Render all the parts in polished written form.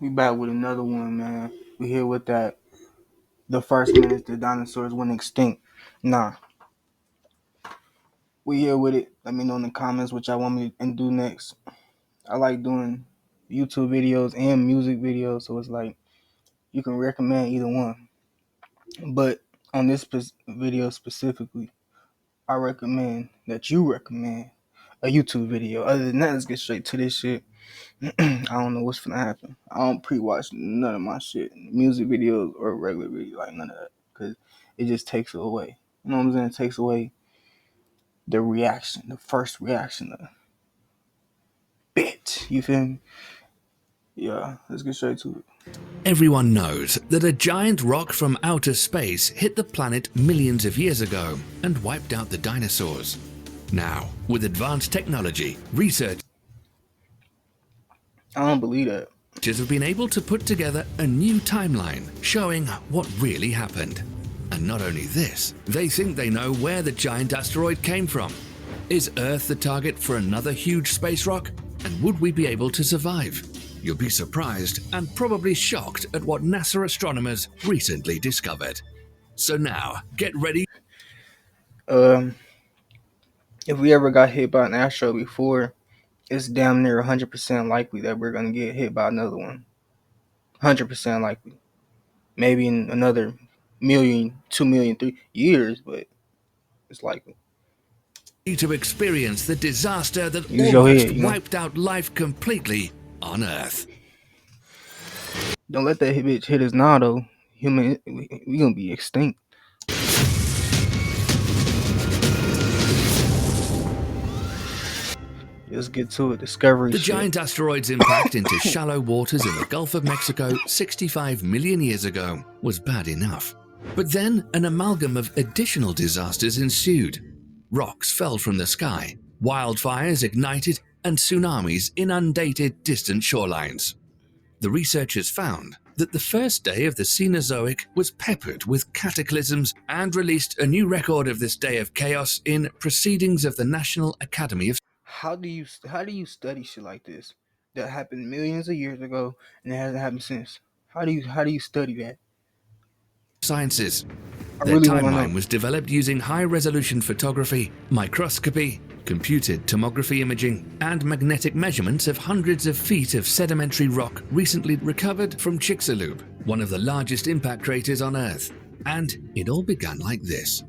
We back with another one, man. We here with that. The first one is the dinosaurs went extinct. Nah, we here with it. Let me know in the comments what y'all want me to do next. I like doing YouTube videos and music videos, so it's like you can recommend either one. But on this video specifically, I recommend that you recommend a YouTube video. Other than that, let's get straight to this shit. I don't know what's gonna happen. I don't pre-watch none of my shit, music videos or regular videos, like none of that, because it just takes it away. You know what I'm saying? It takes away the reaction, the first reaction of bitch. You feel me? Yeah, let's get straight to it. Everyone knows that a giant rock from outer space hit the planet millions of years ago and wiped out the dinosaurs. Now, with advanced technology, researchers I don't believe that. have been able to put together a new timeline showing what really happened. And not only this, they think they know where the giant asteroid came from. Is Earth the target for another huge space rock? And would we be able to survive? You'll be surprised and probably shocked at what NASA astronomers recently discovered. So now, get ready. If we ever got hit by an asteroid before, it's damn near 100% likely that we're gonna get hit by another one. 100% likely. Maybe in another million, 2 million, 3 years, but it's likely. To experience the disaster that Use your almost head, you know? wiped out life completely on Earth. Don't let that bitch hit us now, though. We gonna be extinct. Let's get to it. Discovery The shit. giant asteroid's impact into shallow waters in the Gulf of Mexico 65 million years ago was bad enough. But then an amalgam of additional disasters ensued. Rocks fell from the sky, wildfires ignited, and tsunamis inundated distant shorelines. The researchers found that the first day of the Cenozoic was peppered with cataclysms and released a new record of this day of chaos in Proceedings of the National Academy of How do you study shit like this that happened millions of years ago and it hasn't happened since? How do you study that? Sciences. I Their really want to timeline know. was developed using high-resolution photography, microscopy, computed tomography imaging, and magnetic measurements of hundreds of feet of sedimentary rock recently recovered from Chicxulub, one of the largest impact craters on Earth. And it all began like this.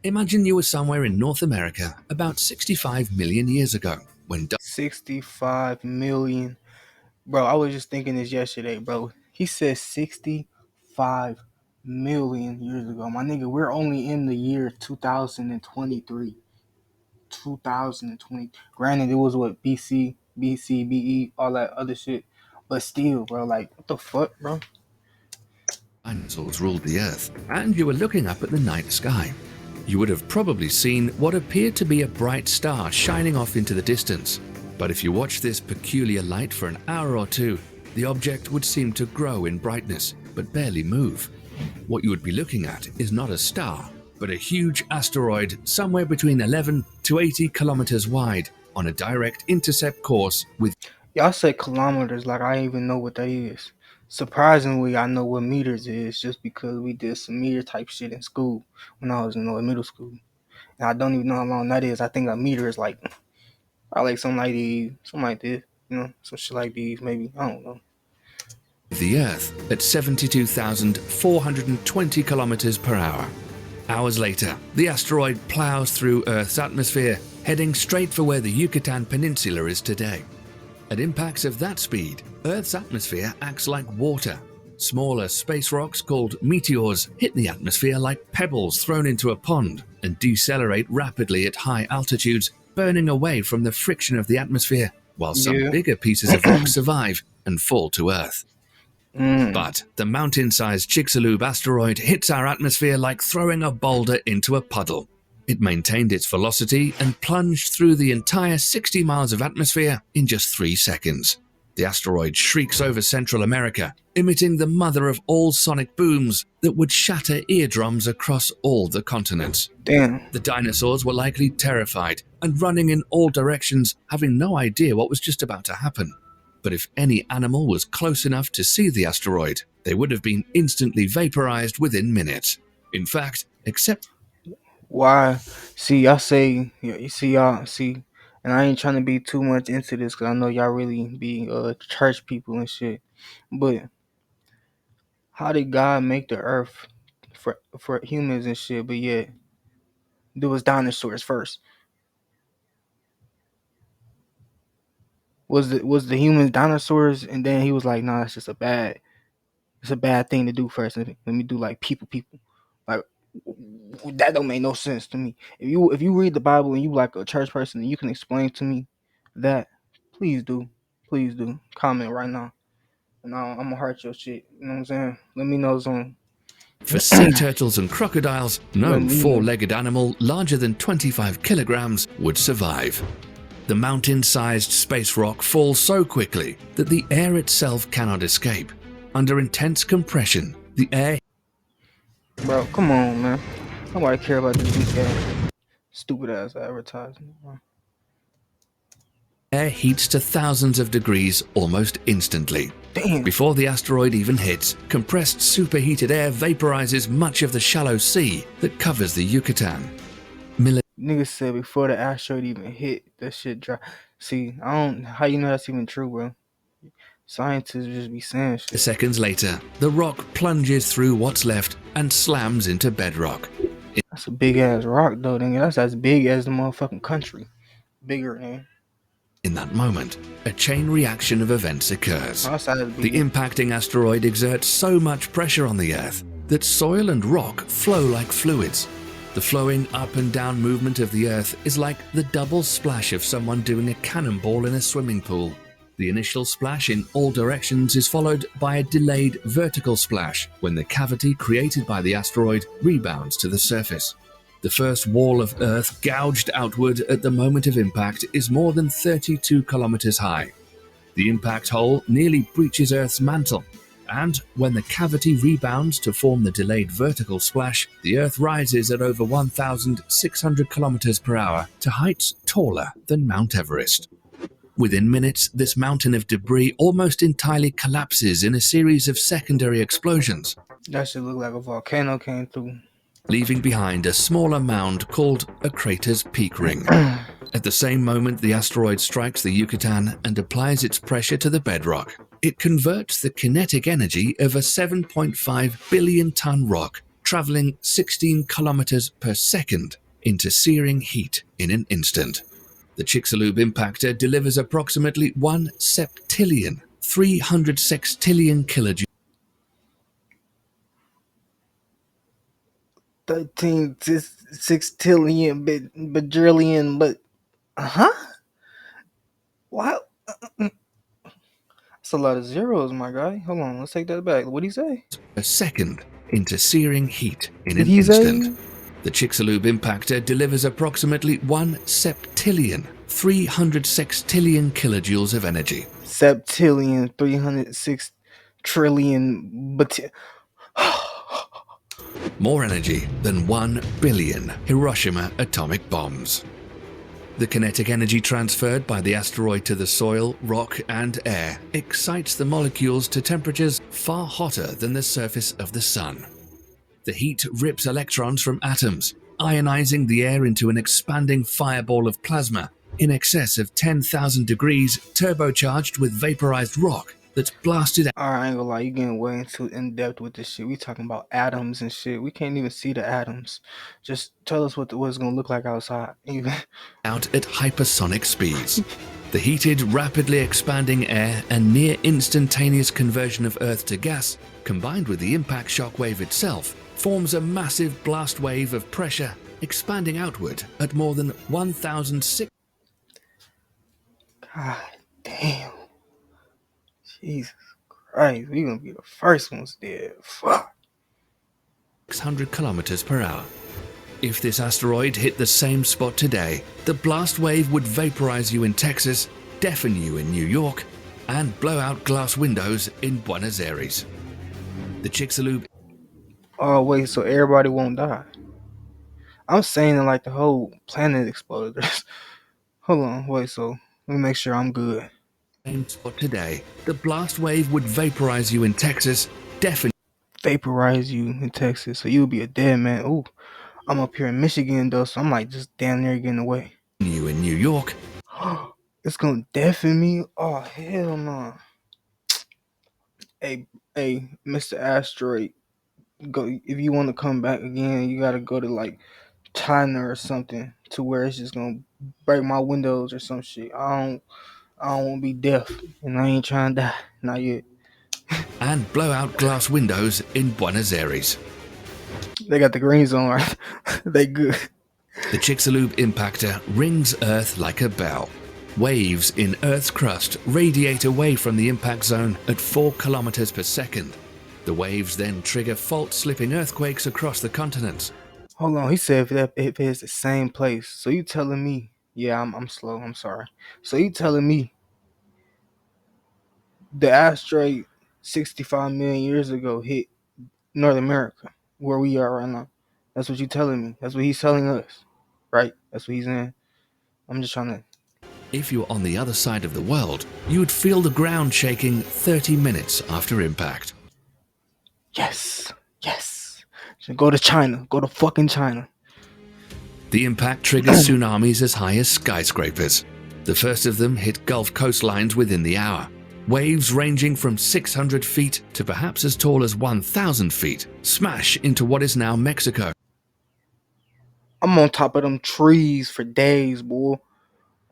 Imagine you were somewhere in North America about 65 million years ago, when 65 million. Bro, I was just thinking this yesterday, bro. He said 65 million years ago. My nigga, we're only in the year 2023. 2020. Granted, it was what BC, BE, all that other shit. But still, bro, like, what the fuck, bro? dinosaurs ruled the Earth, and you were looking up at the night sky. You would have probably seen what appeared to be a bright star shining off into the distance. But if you watched this peculiar light for an hour or two, the object would seem to grow in brightness, but barely move. What you would be looking at is not a star, but a huge asteroid somewhere between 11 to 80 kilometers wide on a direct intercept course with Y'all say kilometers like I even know what that is. Surprisingly, I know what meters is just because we did some meter type shit in school when I was in middle school. And I don't even know how long that is. I think a meter is like, probably like something like these, something like this, some shit like these, maybe. I don't know. the Earth at 72,420 kilometers per hour. Hours later, the asteroid plows through Earth's atmosphere, heading straight for where the Yucatan Peninsula is today. At impacts of that speed, Earth's atmosphere acts like water. Smaller space rocks called meteors hit the atmosphere like pebbles thrown into a pond and decelerate rapidly at high altitudes, burning away from the friction of the atmosphere, while some bigger pieces of rock survive and fall to Earth. But the mountain-sized Chicxulub asteroid hits our atmosphere like throwing a boulder into a puddle. It maintained its velocity and plunged through the entire 60 miles of atmosphere in just 3 seconds. The asteroid shrieks over Central America, emitting the mother of all sonic booms that would shatter eardrums across all the continents. Damn. The dinosaurs were likely terrified and running in all directions, having no idea what was just about to happen. But if any animal was close enough to see the asteroid, they would have been instantly vaporized within minutes. In fact, except Why? See, I say, yeah, you see, y'all see, and I ain't trying to be too much into this because I know y'all really be church people and shit. But how did God make the earth for humans and shit? But yet there was dinosaurs first. Was the humans dinosaurs, and then he was like, "No, that's just it's a bad thing to do first. Let me do like people." Like that don't make no sense to me. If you read the Bible and you like a church person and you can explain to me that, please do. Please do. Comment right now. And I'm gonna heart your shit. You know what I'm saying? Let me know some. for sea turtles and crocodiles, Let no me know. four-legged animal larger than 25 kilograms would survive. The mountain-sized space rock falls so quickly that the air itself cannot escape. Under intense compression, the air Bro, come on, man. Nobody care about this weak ass, stupid ass advertisement. Bro. heats to thousands of degrees almost instantly. Damn. Before the asteroid even hits, compressed superheated air vaporizes much of the shallow sea that covers the Yucatan. Niggas said before the asteroid even hit, that shit dry. See, I don't. How you know that's even true, bro? Scientists just be saying shit. Seconds later, the rock plunges through what's left and slams into bedrock. That's a big ass rock, though. Nigga, that's as big as the motherfucking country. Bigger, man. In that moment, a chain reaction of events occurs. Outside The impacting asteroid exerts so much pressure on the Earth that soil and rock flow like fluids. The flowing up and down movement of the Earth is like the double splash of someone doing a cannonball in a swimming pool. The initial splash in all directions is followed by a delayed vertical splash when the cavity created by the asteroid rebounds to the surface. The first wall of Earth gouged outward at the moment of impact is more than 32 kilometers high. The impact hole nearly breaches Earth's mantle, and when the cavity rebounds to form the delayed vertical splash, the Earth rises at over 1,600 kilometers per hour to heights taller than Mount Everest. Within minutes, this mountain of debris almost entirely collapses in a series of secondary explosions, that shit look like a volcano came through. leaving behind a smaller mound called a crater's peak ring. At the same moment the asteroid strikes the Yucatan and applies its pressure to the bedrock, it converts the kinetic energy of a 7.5 billion ton rock traveling 16 kilometers per second into searing heat in an instant. The Chicxulub impactor delivers approximately 1 septillion, 300 sextillion kilojoules 13 sextillion bajillion, but what? That's a lot of zeros, my guy. Hold on, let's take that back. What'd he say? a second into searing heat in Did an he instant. say? The Chicxulub impactor delivers approximately 1 septillion, 300 sextillion kilojoules of energy. Septillion, 306 trillion, but More energy than 1 billion Hiroshima atomic bombs. The kinetic energy transferred by the asteroid to the soil, rock, and air excites the molecules to temperatures far hotter than the surface of the sun. The heat rips electrons from atoms, ionizing the air into an expanding fireball of plasma in excess of 10,000 degrees, turbocharged with vaporized rock that's blasted out. I ain't gonna lie, you getting way too in depth with this shit. We talking about atoms and shit. We can't even see the atoms. Just tell us what it's gonna look like outside. Even Out at hypersonic speeds. The heated, rapidly expanding air and near instantaneous conversion of Earth to gas, combined with the impact shock wave itself, forms a massive blast wave of pressure expanding outward at more than 1,600 God damn, Jesus Christ, we gonna be the first ones dead. Fuck. kilometers per hour. If this asteroid hit the same spot today, the blast wave would vaporize you in Texas, deafen you in New York, and blow out glass windows in Buenos Aires. The Chicxulub Oh wait, so everybody won't die? I'm saying that like the whole planet exploded. Hold on, wait. So let me make sure I'm good. for today, the blast wave would vaporize you in Texas, deafen Vaporize you in Texas, so you'll be a dead man. Ooh, I'm up here in Michigan though, so I'm like just damn near getting away. you in New York, It's gonna deafen me. Oh hell no. Hey, Mr. Asteroid, go if you want to come back again. You gotta go to like China or something to where it's just gonna break my windows or some shit. I don't want to be deaf, and I ain't trying to die. Not yet. and blow out glass windows in Buenos Aires. They got the green zone, right? They good. The Chicxulub impactor rings Earth like a bell. Waves in Earth's crust radiate away from the impact zone at 4 kilometers per second. The waves then trigger fault-slipping earthquakes across the continents. Hold on. He said if it's the same place. So you telling me? Yeah, I'm slow. I'm sorry. So you telling me the asteroid 65 million years ago hit North America, where we are right now? That's what you telling me. That's what he's telling us, right? That's what he's saying. I'm just trying to. If you're on the other side of the world, you would feel the ground shaking 30 minutes after impact. Yes. So go to China. Go to fucking China. The impact triggers tsunamis as high as skyscrapers. The first of them hit Gulf coastlines within the hour. Waves ranging from 600 feet to perhaps as tall as 1,000 feet smash into what is now Mexico. I'm on top of them trees for days, boy.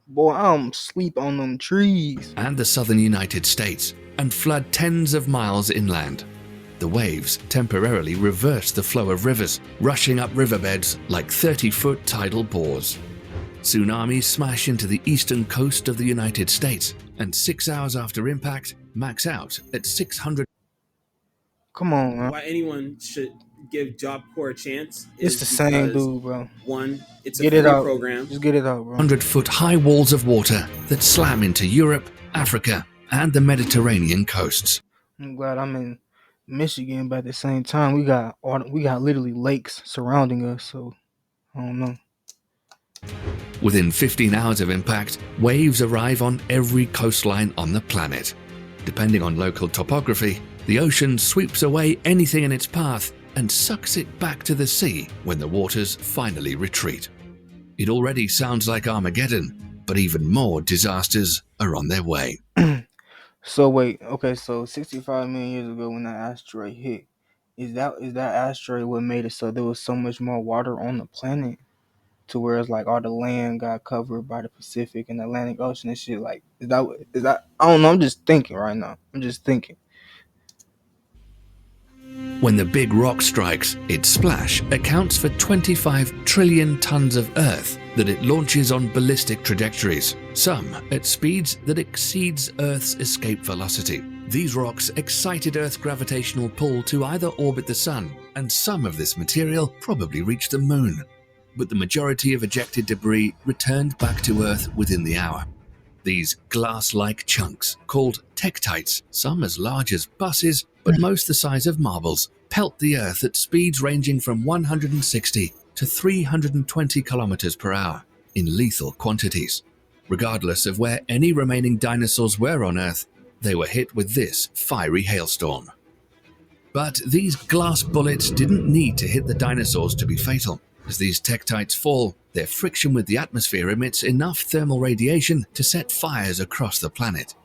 Boy, I'm sleep on them trees. And the southern United States and flood tens of miles inland. The waves temporarily reverse the flow of rivers, rushing up riverbeds like 30-foot tidal bores. Tsunamis smash into the eastern coast of the United States, and 6 hours after impact, max out at 600. Come on, man. Why anyone should give Job Corps a chance It's is the same because, dude, bro. one, it's a Get it free out. program. Just get it out, bro. 100-foot high walls of water that slam into Europe, Africa, and the Mediterranean coasts. I'm glad I'm in Michigan, but at the same time, we got literally lakes surrounding us. So I don't know. Within 15 hours of impact, waves arrive on every coastline on the planet. Depending on local topography, the ocean sweeps away anything in its path and sucks it back to the sea when the waters finally retreat. It already sounds like Armageddon, but even more disasters are on their way. So wait, okay, so 65 million years ago when that asteroid hit, is that asteroid what made it so there was so much more water on the planet to where it's like all the land got covered by the Pacific and Atlantic Ocean and shit? Like, is that I don't know, I'm just thinking right now. I'm just thinking. When the big rock strikes, its splash accounts for 25 trillion tons of Earth that it launches on ballistic trajectories, some at speeds that exceeds Earth's escape velocity. These rocks excited Earth's gravitational pull to either orbit the Sun, and some of this material probably reached the Moon. But the majority of ejected debris returned back to Earth within the hour. These glass-like chunks, called tektites, some as large as buses, but most the size of marbles, pelt the Earth at speeds ranging from 160 to 320 kilometers per hour in lethal quantities. Regardless of where any remaining dinosaurs were on Earth, they were hit with this fiery hailstorm. But these glass bullets didn't need to hit the dinosaurs to be fatal. As these tektites fall, their friction with the atmosphere emits enough thermal radiation to set fires across the planet.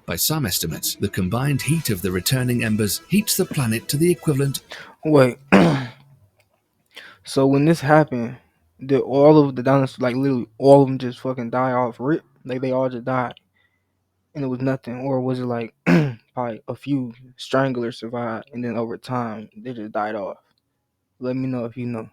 By some estimates, the combined heat of the returning embers heats the planet to the equivalent. Wait. So when this happened, did all of the dinosaurs, like literally all of them, just fucking die off rip? Like they all just died, and it was nothing, or was it like probably a few stranglers survived, and then over time they just died off? Let me know if you know.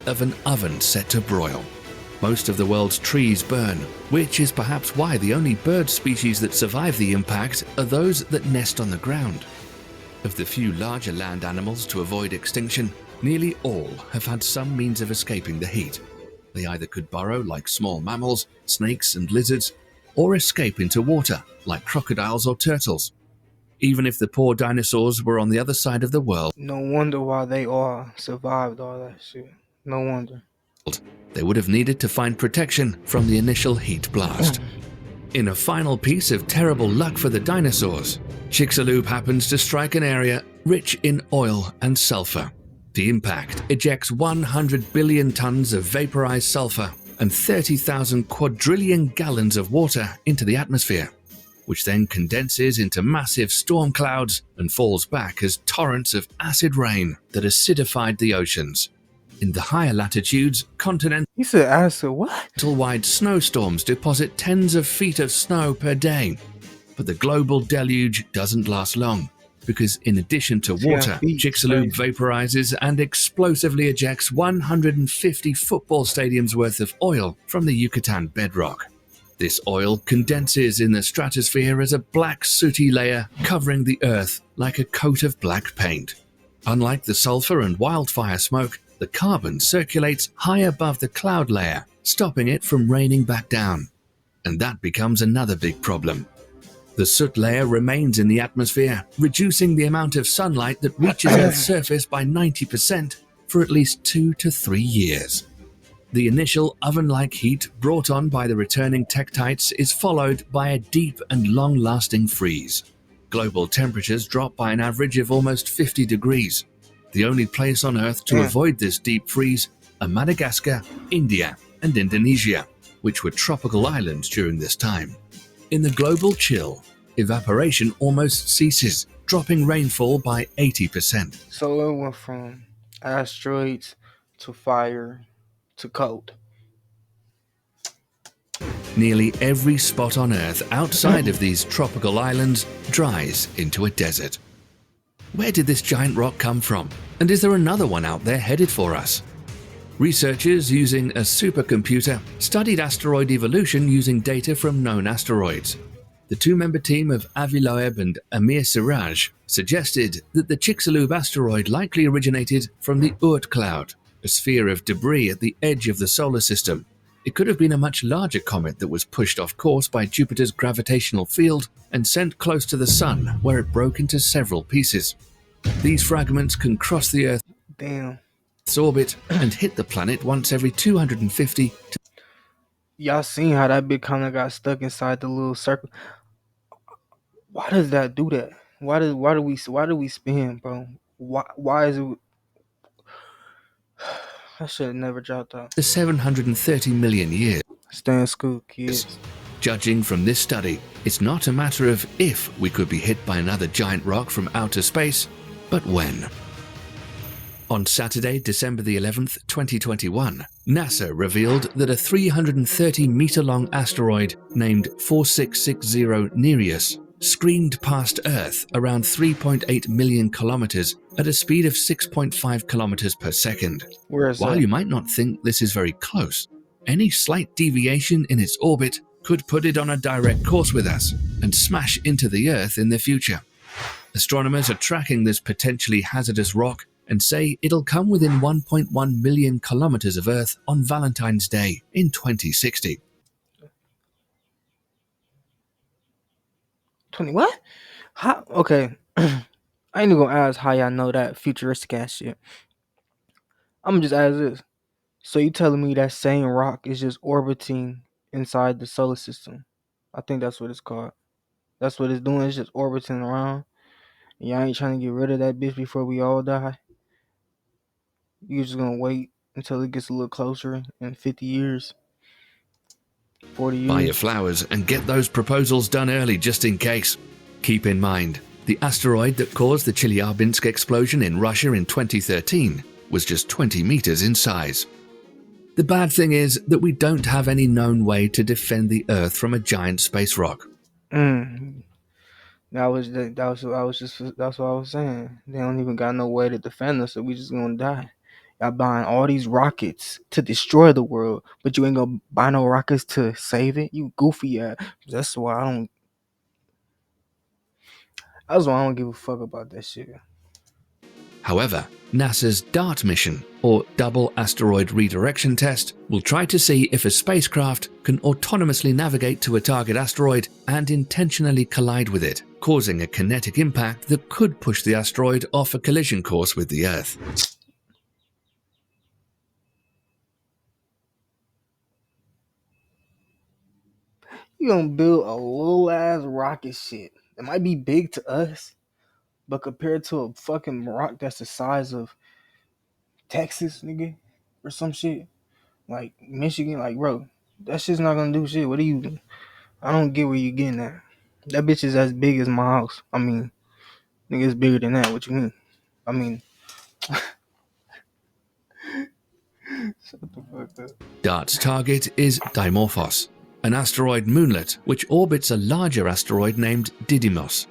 Of an oven set to broil. Most of the world's trees burn, which is perhaps why the only bird species that survive the impact are those that nest on the ground. Of the few larger land animals to avoid extinction, nearly all have had some means of escaping the heat. They either could burrow like small mammals, snakes and lizards, or escape into water like crocodiles or turtles. Even if the poor dinosaurs were on the other side of the world, No wonder why they all survived all that shit. No wonder. they would have needed to find protection from the initial heat blast. In a final piece of terrible luck for the dinosaurs, Chicxulub happens to strike an area rich in oil and sulfur. The impact ejects 100 billion tons of vaporized sulfur and 30,000 quadrillion gallons of water into the atmosphere, which then condenses into massive storm clouds and falls back as torrents of acid rain that acidified the oceans. In the higher latitudes, He said acid what? continental-wide snowstorms deposit tens of feet of snow per day. But the global deluge doesn't last long, because in addition to water, feet, Chicxulub crazy. vaporizes and explosively ejects 150 football stadiums worth of oil from the Yucatan bedrock. This oil condenses in the stratosphere as a black sooty layer covering the Earth like a coat of black paint. Unlike the sulfur and wildfire smoke, the carbon circulates high above the cloud layer, stopping it from raining back down. And that becomes another big problem. The soot layer remains in the atmosphere, reducing the amount of sunlight that reaches Earth's surface by 90% for at least 2 to 3 years. The initial oven-like heat brought on by the returning tektites is followed by a deep and long-lasting freeze. Global temperatures drop by an average of almost 50 degrees. The only place on Earth to avoid this deep freeze are Madagascar, India, and Indonesia, which were tropical islands during this time. In the global chill, evaporation almost ceases, dropping rainfall by 80%. So it went from asteroids to fire to cold. Nearly every spot on Earth outside of these tropical islands dries into a desert. Where did this giant rock come from? And is there another one out there headed for us? Researchers using a supercomputer studied asteroid evolution using data from known asteroids. The two-member team of Avi Loeb and Amir Siraj suggested that the Chicxulub asteroid likely originated from the Oort cloud, a sphere of debris at the edge of the solar system. It could have been a much larger comet that was pushed off course by Jupiter's gravitational field and sent close to the Sun, where it broke into several pieces. These fragments can cross the Earth's Damn. orbit and hit the planet once every 250 to Y'all seen how that big kind of got stuck inside the little circle? Why does that do that? Why do we spin, bro? Why is it? I should have never dropped out. 730 million years. Stay in school, kids. Judging from this study, it's not a matter of if we could be hit by another giant rock from outer space, but when. On Saturday, December the 11th, 2021, NASA revealed that a 330-meter-long asteroid named 4660 Nereus screamed past Earth around 3.8 million kilometers at a speed of 6.5 kilometers per second. Where is While that? you might not think this is very close, any slight deviation in its orbit could put it on a direct course with us and smash into the Earth in the future. Astronomers are tracking this potentially hazardous rock and say it'll come within 1.1 million kilometers of Earth on Valentine's Day in 2060. 20 what? How? Okay. I ain't even gonna ask how y'all know that futuristic ass shit. I'm gonna just ask this. So you telling me that same rock is just orbiting inside the solar system? I think that's what it's called. That's what it's doing. It's just orbiting around. And y'all ain't trying to get rid of that bitch before we all die. You just gonna wait until it gets a little closer in 50 years, 40 years. Buy your flowers and get those proposals done early just in case. Keep in mind, the asteroid that caused the Chelyabinsk explosion in Russia in 2013 was just 20 meters in size. The bad thing is that we don't have any known way to defend the Earth from a giant space rock. That's what I was saying. They don't even got no way to defend us, so we just gonna die. Y'all buying all these rockets to destroy the world, but you ain't gonna buy no rockets to save it. You goofy ass. That's why I don't give a fuck about that shit. However, NASA's DART mission, or Double Asteroid Redirection Test, will try to see if a spacecraft can autonomously navigate to a target asteroid and intentionally collide with it, causing a kinetic impact that could push the asteroid off a collision course with the Earth. You gonna build a little ass rocket shit. It might be big to us, but compared to a fucking rock that's the size of Texas, nigga, or some shit, like Michigan, like bro, that shit's not gonna do shit. What are you? I don't get where you getting at. That bitch is as big as my house. I mean, nigga, it's bigger than that. What you mean? I mean, shut the fuck up. DART's target is Dimorphos, an asteroid moonlet which orbits a larger asteroid named Didymos.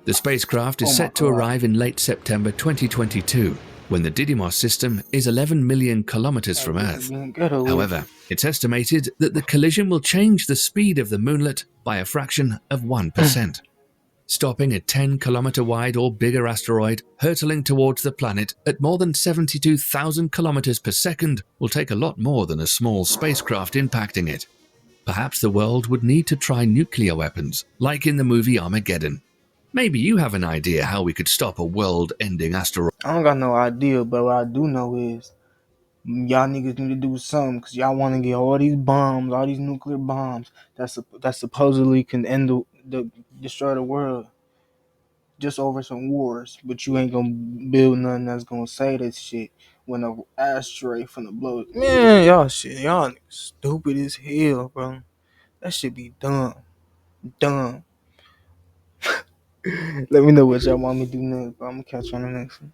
The spacecraft is Oh my set to god. arrive in late September 2022, when the Didymos system is 11 million kilometers from Earth. However, it's estimated that the collision will change the speed of the moonlet by a fraction of 1%. Stopping a 10-kilometer wide or bigger asteroid hurtling towards the planet at more than 72,000 kilometers per second will take a lot more than a small spacecraft impacting it. Perhaps the world would need to try nuclear weapons, like in the movie Armageddon. Maybe you have an idea how we could stop a world-ending asteroid. I don't got no idea, but what I do know is y'all niggas need to do something because y'all want to get all these bombs, all these nuclear bombs that supposedly can end the destroy the world just over some wars, but you ain't gonna build nothing that's gonna say this shit when a asteroid finna blow it. Man, y'all niggas stupid as hell, bro. That should be dumb, dumb. Let me know what y'all want me to do next, bro. I'm gonna catch you on the next one.